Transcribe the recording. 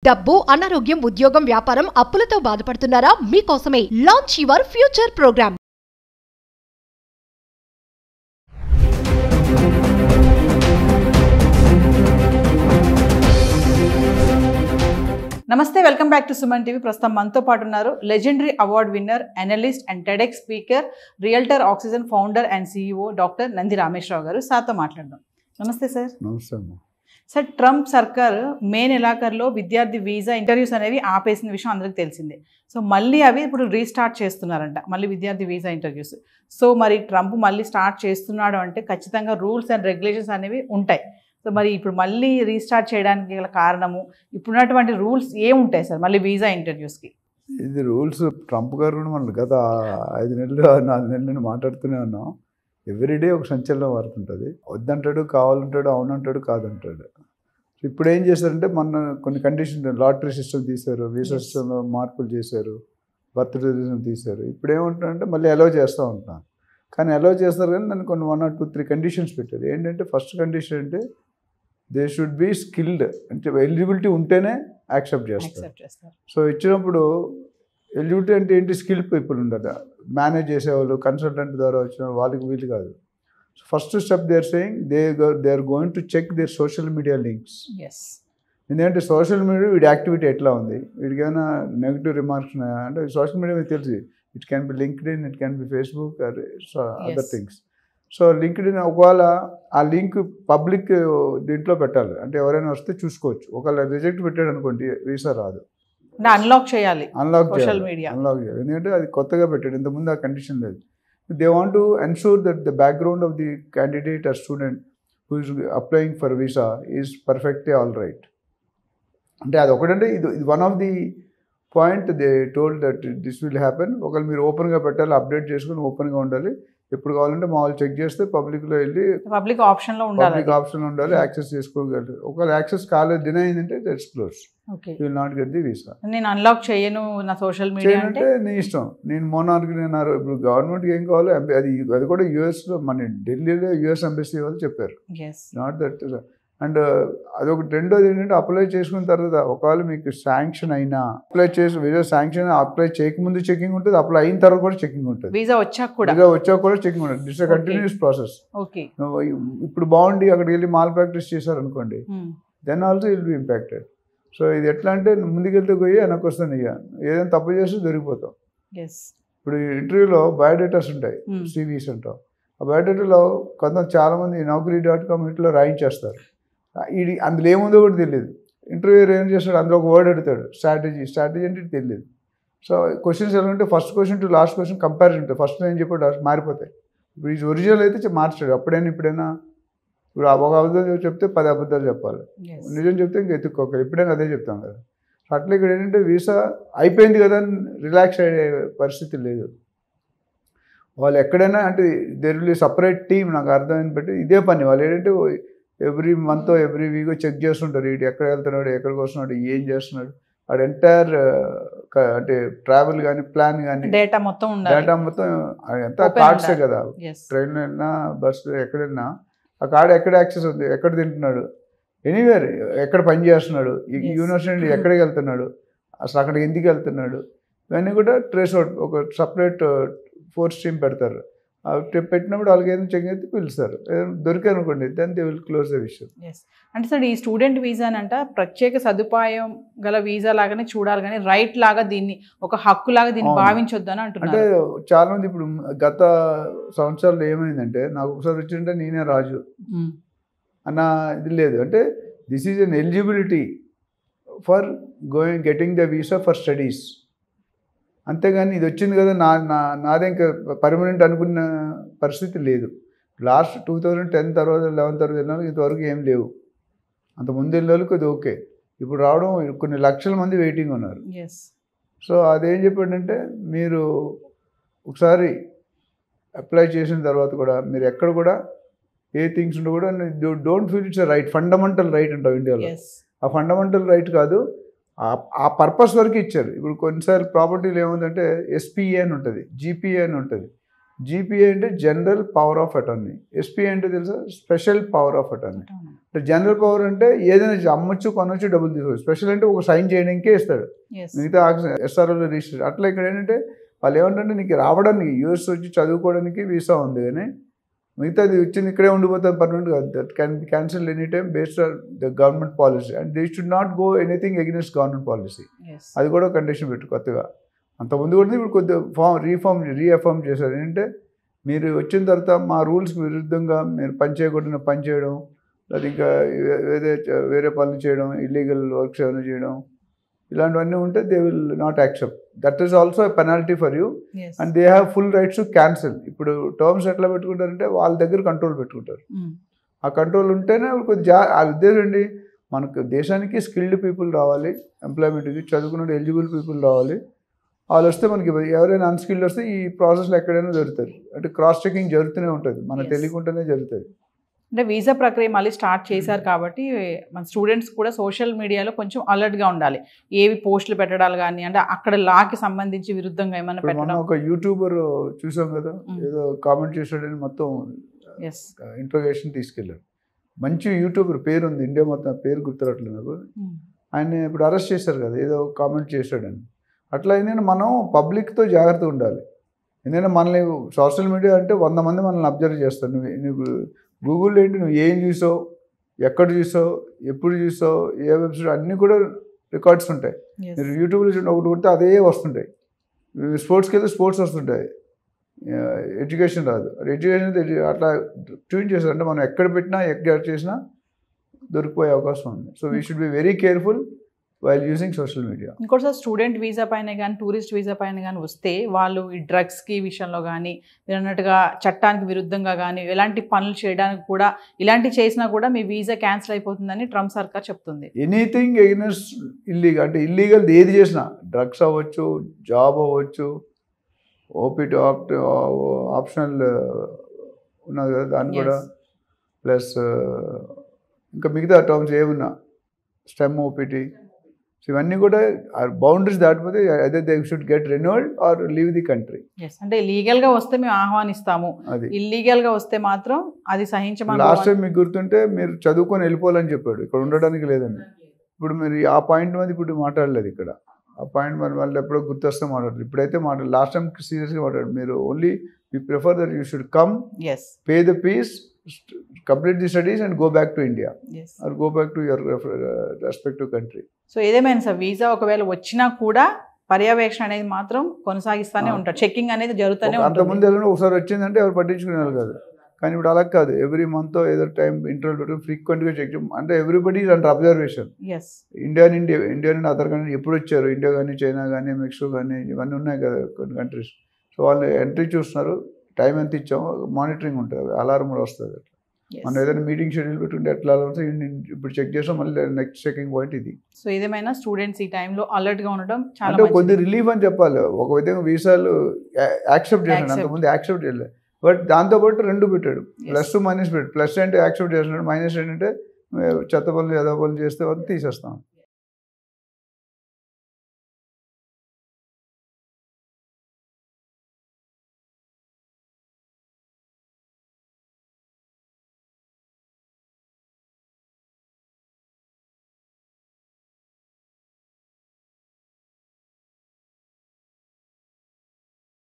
డబ్బు, అనారోగ్యం, ఉద్యోగం, వ్యాపారం, అప్పులతో బాధపడుతున్నారా? మీకోసమే లాంచ్ యువర్ ఫ్యూచర్ ప్రోగ్రామ్. నమస్తే, welcome back to Suman TV. ప్రస్తుతం మనతో పాటు ఉన్నారు legendary award winner, analyst and TEDx speaker, realtor oxygen founder and CEO doctor Nandi Rameshwar Rao గారు. సార్తో మాట్లాడదాం. నమస్తే సార్. నమస్తే అమ్మా. సార్, ట్రంప్ సర్కార్ మే నెలాఖరులో విద్యార్థి వీసా ఇంటర్వ్యూస్ అనేవి ఆపేసిన విషయం అందరికీ తెలిసిందే. సో మళ్ళీ అవి ఇప్పుడు రీస్టార్ట్ చేస్తున్నారంట, మళ్ళీ విద్యార్థి వీసా ఇంటర్వ్యూస్. సో మరి ట్రంప్ మళ్ళీ స్టార్ట్ చేస్తున్నాడు అంటే ఖచ్చితంగా రూల్స్ అండ్ రెగ్యులేషన్స్ అనేవి ఉంటాయి. సో మరి ఇప్పుడు మళ్ళీ రీస్టార్ట్ చేయడానికి గల కారణము, ఇప్పుడున్నటువంటి రూల్స్ ఏముంటాయి సార్ మళ్ళీ వీసా ఇంటర్వ్యూస్కి? ఇది రూల్స్ ట్రంప్ గారు కూడా మనం గత 5 నెలలు 4 నెలల నుండి మాట్లాడుతూనే ఉన్నాం. ఎవ్రీడే ఒక సంచలనం వాడుతుంటుంది. వద్దంటాడు, కావాలంటాడు, అవునంటాడు, కాదంటాడు. సో ఇప్పుడు ఏం చేశారంటే మొన్న కొన్ని కండిషన్, లాటరీ సిస్టమ్ తీశారు, వీసా సిస్టంలో మార్పులు చేశారు, బర్త్ సిస్టమ్ తీశారు. ఇప్పుడు ఏమంటారంటే మళ్ళీ అలౌ చేస్తూ ఉంటున్నాను. కానీ అలౌ చేస్తారు కానీ దాన్ని కొన్ని 1 or 2, 3 కండిషన్స్ పెట్టారు. ఏంటంటే ఫస్ట్ కండిషన్ అంటే దే షుడ్ బీ స్కిల్డ్, అంటే ఎలిజిబిలిటీ ఉంటేనే యాక్సెప్ట్ చేస్తారు. సో ఇచ్చినప్పుడు ఎలిజిబిలిటీ అంటే ఏంటి? స్కిల్ పీపుల్ ఉండాలి, మేనేజ్ చేసేవాళ్ళు, కన్సల్టెంట్ ద్వారా వచ్చిన వాళ్ళకి వీలు కాదు. So first step they are saying they are going to check their social media links. ఎందుకంటే సోషల్ మీడియా వీడి యాక్టివిటీ ఎట్లా ఉంది, వీడికి ఏమైనా నెగిటివ్ రిమార్క్స్ ఉన్నాయా అంటే సోషల్ మీడియా మీకు తెలిసి it can be LinkedIn, it can be Facebook are other things. So LinkedIn ఒకవేళ ఆ లింక్ పబ్లిక్ దీంట్లో పెట్టాలి, అంటే ఎవరైనా వస్తే చూసుకోవచ్చు. ఒకవేళ రిజెక్ట్ పెట్టాడు అనుకోండి వీసా రాదు, అన్లాక్ చేయాలి. అన్లాక్ చేయాలి. ఎందుకంటే అది కొత్తగా పెట్టాడు, ఇంతకుముందు ఆ కండిషన్ లేదు. They want to ensure that the background of the candidate or student who is applying for visa is perfectly all right. అంటే అది ఒకటంటే ఇది one of the point they told that this will happen. ఒకవేళ మీరు ఓపెన్గా పెట్టాలి, update చేసుకుని ఓపెన్గా ఉండాలి. ఎప్పుడు కావాలంటే మా వాళ్ళు చెక్ చేస్తే పబ్లిక్లో వెళ్ళి పబ్లిక్ ఆప్షన్లో ఉండాలి, యాక్సెస్ చేసుకోగలరు. ఒకవేళ యాక్సెస్ కాలేదు, డినై అయిందంటే that's close, you will not get the visa. నేను అన్లాక్ చేయను నా సోషల్ మీడియా అంటే నీ ఇష్టం. నేను మోనార్కి నేను ఇప్పుడు గవర్నమెంట్కి ఏం కావాలో అది కూడా యూఎస్లో, మన ఢిల్లీలో యూఎస్ ఎంబసీ వాళ్ళు చెప్పారు. Not that. అండ్ అదొకటి. రెండోది ఏంటంటే అప్లై చేసుకున్న తర్వాత ఒకవేళ మీకు శాంక్షన్ అయినా, వీసా శాంక్షన్ అప్లై చేయకముందు చెకింగ్ ఉంటుంది, అప్లై అయిన తర్వాత కూడా చెకింగ్ ఉంటుంది. వీసా వచ్చాక కూడా చెకింగ్ ఉంటుంది. It's continuous process. ఇప్పుడు బాగుండి అక్కడికి వెళ్ళి మాల్ ప్రాక్టీస్ చేశారు అనుకోండి, then also will be impacted. So ఇది ఎట్లా అంటే ముందుకెళ్తే పోయి వెనక్కి వస్తుంది. ఇక ఏదైనా తప్పు చేస్తే దొరికిపోతాం. ఇప్పుడు ఇంటర్వ్యూలో బయోడేటాస్ ఉంటాయి, సివీస్ అంటాం. ఆ బయోడేటాలో చాలామంది naukri.com ఇంట్లో రాయించేస్తారు. అందులో ఏముందో కూడా తెలియదు. ఇంటర్వ్యూ ఏం చేస్తాడు, అందులో ఒక వర్డ్ అడుగుతాడు, స్ట్రాటజీ అంటే తెలియదు. సో క్వశ్చన్స్ ఎలా ఉంటే first question to last question comparison ఉంటుంది. ఫస్ట్ నేను చెప్పాడు లాస్ట్ మారిపోతాయి. ఇప్పుడు ఈ ఒరిజినల్ అయితే మార్చాడు. ఇప్పుడైనా ఇప్పుడు ఒక అబద్ధాలు చెప్తే 10 అబద్ధాలు చెప్పాలి, నిజం చెప్తే ఇంకా ఎత్తుక్కోవాలి. ఎప్పుడైనా అదే చెప్తాం కదా. అట్లా ఇక్కడ ఏంటంటే వీసా అయిపోయింది కదా అని రిలాక్స్ అయ్యే పరిస్థితి లేదు. వాళ్ళు ఎక్కడైనా అంటే there will be separate team. నాకు అర్థమైంది బట్టి ఇదే పని. వాళ్ళు ఏంటంటే every month every week check చేస్తుంటారు, ఇటు ఎక్కడ వెళ్తున్నాడు, ఎక్కడికి వస్తున్నాడు, ఏం చేస్తున్నాడు, వాడు ఎంటైర్ అంటే ట్రావెల్ కానీ ప్లాన్ కానీ డేటా మొత్తం ఎంత కార్డ్సే కదా. ట్రైన్లో వెళ్ళినా బస్సు ఎక్కడ వెళ్ళినా ఆ కార్డు ఎక్కడ యాక్సెస్ ఉంది, ఎక్కడ తింటున్నాడు, ఎనీవేర్ ఎక్కడ పని చేస్తున్నాడు, యూనివర్సిటీ ఎక్కడికి వెళ్తున్నాడు, అసలు అక్కడికి ఎందుకు వెళ్తున్నాడు, ఇవన్నీ కూడా ట్రేస్ అవుట్. ఒక సపరేట్ 4 టీమ్ పెడతారు. పెట్టినప్పుడు వాళ్ళకి ఏదైనా చెక్ అయితే పిలుస్తారు. దొరికారు అనుకోండి, then they will close the విషయం. అంటే సార్ ఈ స్టూడెంట్ వీసా అంట ప్రత్యేక సదుపాయం గల వీసా లాగానే చూడాలి, కానీ రైట్ లాగా దీన్ని ఒక హక్కు లాగా దీన్ని భావించొద్దు అని అంటున్నారు. అంటే చాలా మంది ఇప్పుడు గత సంవత్సరాలు ఏమైందంటే, నాకు ఒకసారి వచ్చింటే నేనే రాజు అన్న ఇది లేదు. అంటే this is an eligibility for getting the visa for studies. అంతేగాని ఇది వచ్చింది కదా నాదే ఇంకా పర్మనెంట్ అనుకున్న పరిస్థితి లేదు. లాస్ట్ 2010 తర్వాత 11 తర్వాత వెళ్ళిన ఇంతవరకు ఏం లేవు. అంత ముందు వెళ్ళిన వాళ్ళకి అది ఓకే. ఇప్పుడు రావడం కొన్ని లక్షల మంది వెయిటింగ్ ఉన్నారు. సో అదేం చెప్పాడంటే, మీరు ఒకసారి అప్లై చేసిన తర్వాత కూడా మీరు ఎక్కడ కూడా ఏ థింగ్స్ ఉంటే కూడా don't feel it's right, fundamental right అంటావు ఇండియాలో. ఆ ఫండమెంటల్ రైట్ కాదు, ఆ పర్పస్ వరకు ఇచ్చారు. ఇప్పుడు కొన్నిసార్లు ప్రాపర్టీలు ఏముందంటే SPA అని ఉంటుంది, GPA అని ఉంటుంది. జీపీఏ అంటే general power of attorney, SPA అంటే తెలుసా స్పెషల్ పవర్ ఆఫ్ అటార్నీ. అంటే జనరల్ పవర్ అంటే ఏదైనా అమ్మొచ్చు కొనొచ్చు డబ్బులు తీసుకోవచ్చు, స్పెషల్ అంటే ఒక సైన్ చేయడానికే ఇస్తాడు, మిగతా ఎస్ఆర్ఓలో రిజిస్టర్. అట్లా ఇక్కడ ఏంటంటే వాళ్ళు ఏమంటే నీకు రావడానికి యూఎస్ వచ్చి చదువుకోవడానికి వీసా ఉంది, కానీ మిగతా అది వచ్చింది ఇక్కడే ఉండిపోతుంది పర్మనెంట్ కాదు. That can be cancel any time based on the government policy and they should not go anything against government policy. అది కూడా కండిషన్ పెట్టు కొత్తగా. అంతకుముందు కూడా ఇప్పుడు కొద్దిగా రీఎఫార్మ్ చేశారు. ఏంటంటే మీరు వచ్చిన తర్వాత మా రూల్స్కి విరుద్ధంగా మీరు పని చేయకుండా పని చేయడం, లేదా ఇంకా వేరే పనులు చేయడం, ఇల్లీగల్ వర్క్స్ ఏమైనా చేయడం, ఇలాంటివన్నీ ఉంటే they will not accept. That is also a penalty for you and they have full rights to cancel. ఇప్పుడు టర్మ్స్ ఎట్లా పెట్టుకుంటారంటే వాళ్ళ దగ్గర కంట్రోల్ పెట్టుకుంటారు. ఆ కంట్రోల్ ఉంటేనే కొద్దిగా ఆ ఉద్దేశం అండి, మనకు దేశానికి స్కిల్డ్ పీపుల్ రావాలి, ఎంప్లాయ్మెంట్కి చదువుకున్న ఎలిజిబుల్ పీపుల్ రావాలి. వాళ్ళు వస్తే మనకి ఎవరైనా అన్స్కిల్డ్ వస్తే ఈ ప్రాసెస్లో ఎక్కడైనా జరుగుతుంది. అంటే క్రాస్ చెకింగ్ జరుగుతూనే ఉంటుంది, మనకు తెలియకుండానే జరుగుతుంది. అంటే వీసా ప్రక్రియ మళ్ళీ స్టార్ట్ చేశారు కాబట్టి మన స్టూడెంట్స్ కూడా సోషల్ మీడియాలో కొంచెం అలర్ట్గా ఉండాలి. ఏవి పోస్టులు పెట్టడాలు కానీ, అంటే అక్కడ లాకి సంబంధించి విరుద్ధంగా ఏమైనా పెట్టడం. ఒక యూట్యూబర్ చూసాం కదా, ఏదో కామెంట్ చేసాడని మొత్తం ఇంట్రోగేషన్ తీసుకెళ్ళారు. మంచి యూట్యూబర్ పేరు ఉంది, ఇండియా మొత్తం పేరు గుర్తురట్లేదు నాకు. ఆయన ఇప్పుడు అరెస్ట్ చేశారు కదా, ఏదో కామెంట్ చేశాడని. అట్లా ఏంటంటే మనం పబ్లిక్తో జాగ్రత్తగా ఉండాలి. ఎందుకంటే మనల్ని సోషల్ మీడియా అంటే 100 మంది మనల్ని అబ్జర్వ్ చేస్తారు. నువ్వు గూగుల్లో ఏంటి, నువ్వు ఏం చూసావు, ఎక్కడ చూసావు, ఎప్పుడు చూసావు, ఏ వెబ్సైట్, అన్నీ కూడా రికార్డ్స్ ఉంటాయి. మీరు యూట్యూబ్లో చూడండి, ఒకటి కొడితే అదే వస్తుంటాయి. స్పోర్ట్స్కి వెళ్తే స్పోర్ట్స్ వస్తుంటాయి, ఎడ్యుకేషన్ రాదు. ఎడ్యుకేషన్ అట్లా ట్యూన్ చేస్తారు. అంటే మనం ఎక్కడ పెట్టినా ఎక్కడ చేసినా దొరికిపోయే అవకాశం ఉంది. So we should be very careful while using social media. ఇంకోటిసారి స్టూడెంట్ వీసా పైన కానీ, టూరిస్ట్ వీసా పైన కానీ వస్తే వాళ్ళు ఈ డ్రగ్స్కి విషయంలో కానీ, మీరు అన్నట్టుగా చట్టానికి విరుద్ధంగా కానీ ఎలాంటి పనులు చేయడానికి కూడా, ఇలాంటి చేసినా కూడా మీ వీసా క్యాన్సిల్ అయిపోతుందని ట్రంప్ సర్కార్ చెప్తుంది. ఎనీథింగ్ ఎగెన్స్ట్ ఇల్లీగల్, అంటే ఇల్లీగల్ ఏది చేసినా, డ్రగ్స్ అవ్వచ్చు, జాబ్ అవ్వచ్చు, ఓపీటీ ఆప్షనల్ ఉన్నది కదా దాన్ని కూడా, ప్లస్ ఇంకా మిగతా టర్మ్స్ ఏమున్నా, స్టెమ్ ఓపీటీ, ఇవన్నీ కూడా బౌండరీస్ దాటిపోతే అదే they should get renewed or leave the country. అంటే లీగల్గా వస్తే మేము ఆహ్వానిస్తాము, అది ఇల్లీగల్గా వస్తే మాత్రం అది సహించమని. లాస్ట్ టైం మీకు గుర్తుంటే మీరు చదువుకొని వెళ్ళిపోవాలని చెప్పాడు, ఇక్కడ ఉండడానికి లేదండి. ఇప్పుడు మీరు ఆ పాయింట్ మీద ఇప్పుడు మాట్లాడలేదు ఇక్కడ. ఆ పాయింట్ మరి వాళ్ళు ఎప్పుడో గుర్తొస్తే మాట్లాడరు, ఇప్పుడైతే మాట్లాడు. లాస్ట్ టైం సీరియస్గా మాట్లాడు. మీరు only we prefer that you should come, pay the fees, complete the studies and go back to India, or go back to your respective country. So ఏదేమైనా సార్ వీసా ఒకవేళ వచ్చినా కూడా పర్యవేక్షణ అనేది మాత్రం కొనసాగిస్తూనే ఉంటారు, చెకింగ్ అనేది జరుగుతూనే ఉంటుంది. అంతకుముందు ఏదైనా ఒకసారి వచ్చిందంటే ఎవరు పట్టించుకునేవాళ్ళు కాదు, కానీ ఇప్పుడు అలా కాదు. ఎవ్రీ మంత్ ఏదో టైం ఇంటర్వల్ పెట్టి ఫ్రీక్వెంట్గా చెక్ చేయడం. అంటే everybody is under observation. India నుండి అదర్ కంట్రీ ఎప్పుడు వచ్చారు, ఇండియా కానీ, చైనా కానీ, మెక్సికో కానీ, ఇవన్నీ ఉన్నాయి కదా కొన్ని కంట్రీస్. సో వాళ్ళు ఎంట్రీ చూస్తున్నారు, టైం ఎంత ఇచ్చామో మానిటరింగ్ ఉంటుంది, అలారం కూడా వస్తుంది. మనం ఏదైనా మీటింగ్ షెడ్యూల్ పెట్టుకుంటే ఎట్లా ఇప్పుడు చెక్ చేసాం, మళ్ళీ నెక్స్ట్ చెకింగ్ పాయింట్ ఇది. సో ఏదేమైనా స్టూడెంట్స్ ఈ టైంలో అలర్ట్గా ఉండడం చాలా అంటే కొద్ది రిలీఫ్ అని చెప్పాలి. ఒక విధంగా వీసాలు యాక్సెప్ట్ చేసినాడు, అంతకుముందు యాక్సెప్ట్ చేయలేదు. బట్ దాంతోపాటు రెండు పెట్టాడు, ప్లస్ మైనస్ పెట్టాడు. ప్లస్ అంటే యాక్సెప్ట్ చేస్తున్నాడు, మైనస్ ఏంటంటే చెత్త పనులు ఎదో పనులు చేస్తే తీసేస్తాం.